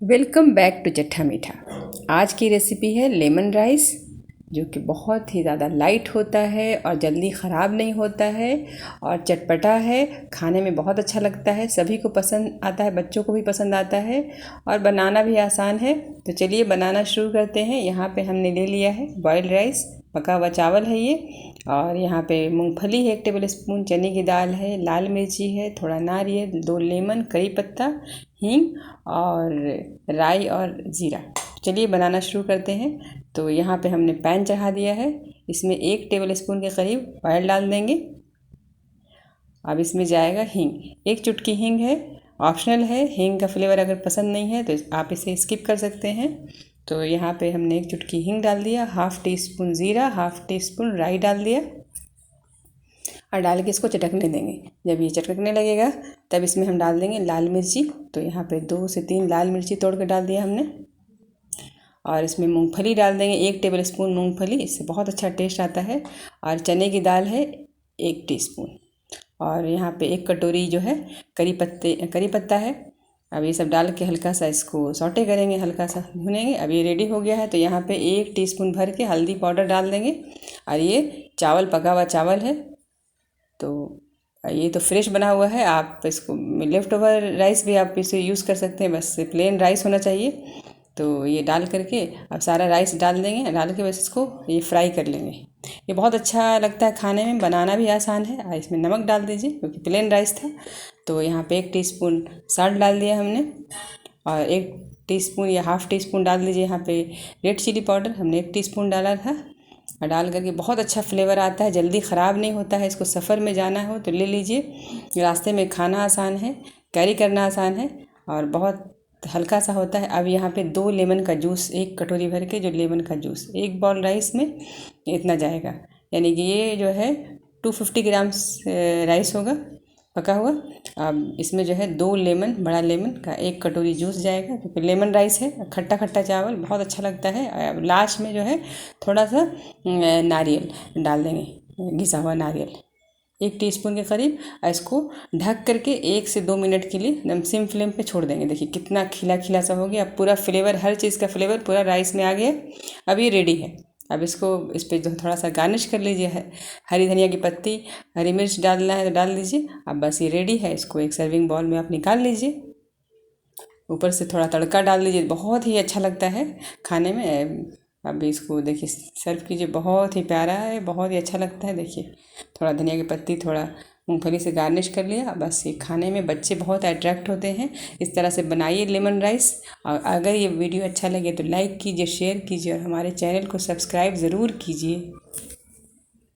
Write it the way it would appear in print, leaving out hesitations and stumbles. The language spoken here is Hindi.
वेलकम बैक टू चट्टा मीठा। आज की रेसिपी है लेमन राइस, जो कि बहुत ही ज़्यादा लाइट होता है और जल्दी ख़राब नहीं होता है और चटपटा है। खाने में बहुत अच्छा लगता है, सभी को पसंद आता है, बच्चों को भी पसंद आता है और बनाना भी आसान है। तो चलिए बनाना शुरू करते हैं। यहाँ पे हमने ले लिया है बॉइल्ड राइस, पका हुआ चावल है ये, और यहाँ पे मूंगफली है 1 टेबल स्पून, चने की दाल है, लाल मिर्ची है, थोड़ा नारियल, 2 लेमन, करी पत्ता, हींग और राई और ज़ीरा। चलिए बनाना शुरू करते हैं। तो यहाँ पे हमने पैन चढ़ा दिया है, इसमें 1 टेबल स्पून के करीब ऑयल डाल देंगे। अब इसमें जाएगा हींग, 1 चुटकी हींग है, ऑप्शनल है। हींग का फ्लेवर अगर पसंद नहीं है तो आप इसे स्किप कर सकते हैं। तो यहाँ पे हमने 1 चुटकी हींग डाल दिया, हाफ़ टी स्पून ज़ीरा, हाफ़ टी स्पून राई डाल दिया और डाल के इसको चटकने देंगे। जब ये चटकने लगेगा तब इसमें हम डाल देंगे लाल मिर्ची। तो यहाँ पे 2 से 3 लाल मिर्ची तोड़ के डाल दिया हमने। और इसमें मूंगफली डाल देंगे, 1 टेबल स्पून मूंगफली, इससे बहुत अच्छा टेस्ट आता है। और चने की दाल है 1 टीस्पून। और यहाँ पे 1 कटोरी जो है करी पत्ता है। अब ये सब डाल के हल्का सा इसको सौटे करेंगे, हल्का सा भुनेंगे। अब ये रेडी हो गया है। तो यहाँ पे 1 टीस्पून भर के हल्दी पाउडर डाल देंगे। और ये चावल, पका हुआ चावल है, तो ये तो फ्रेश बना हुआ है। आप इसको लेफ़्ट ओवर राइस भी आप इसे यूज़ कर सकते हैं, बस प्लेन राइस होना चाहिए। तो ये डाल करके अब सारा राइस डाल देंगे, डाल के बस इसको ये फ्राई कर लेंगे। ये बहुत अच्छा लगता है खाने में, बनाना भी आसान है। और इसमें नमक डाल दीजिए क्योंकि प्लेन राइस था। तो यहाँ पे 1 टीस्पून साल्ट डाल दिया हमने और 1 टीस्पून या हाफ़ टी स्पून डाल दीजिए यहाँ पे रेड चिली पाउडर, हमने 1 टीस्पून डाला था। और डाल करके बहुत अच्छा फ्लेवर आता है, जल्दी ख़राब नहीं होता है। इसको सफ़र में जाना हो तो ले लीजिए, रास्ते में खाना आसान है, कैरी करना आसान है और बहुत हल्का सा होता है। अब यहाँ पे 2 लेमन का जूस, 1 कटोरी भर के जो लेमन का जूस 1 बाउल राइस में इतना जाएगा। यानी कि ये जो है 250 ग्राम्स राइस होगा पका हुआ। अब इसमें जो है 2 लेमन, बड़ा लेमन का 1 कटोरी जूस जाएगा क्योंकि लेमन राइस है, खट्टा खट्टा चावल बहुत अच्छा लगता है। अब लास्ट में जो है थोड़ा सा नारियल डाल देंगे, घिसा हुआ नारियल 1 टीस्पून के करीब। इसको ढक करके 1 से 2 मिनट के लिए एकदम सिम फ्लेम पे छोड़ देंगे। देखिए कितना खिला खिला सा हो गया। अब पूरा फ्लेवर, हर चीज़ का फ्लेवर पूरा राइस में आ गया। अब ये रेडी है। अब इसको इस पर जो थोड़ा सा गार्निश कर लीजिए है, हरी धनिया की पत्ती, हरी मिर्च डालना है तो डाल दीजिए। अब बस ये रेडी है। इसको एक सर्विंग बाउल में आप निकाल लीजिए, ऊपर से थोड़ा तड़का डाल दीजिए, बहुत ही अच्छा लगता है खाने में। अब इसको देखिए सर्व कीजिए, बहुत ही प्यारा है, बहुत ही अच्छा लगता है। देखिए थोड़ा धनिया की पत्ती, थोड़ा मूंगफली से गार्निश कर लिया। बस ये खाने में बच्चे बहुत अट्रैक्ट होते हैं। इस तरह से बनाइए लेमन राइस। और अगर ये वीडियो अच्छा लगे तो लाइक कीजिए, शेयर कीजिए और हमारे चैनल को सब्सक्राइब ज़रूर कीजिए।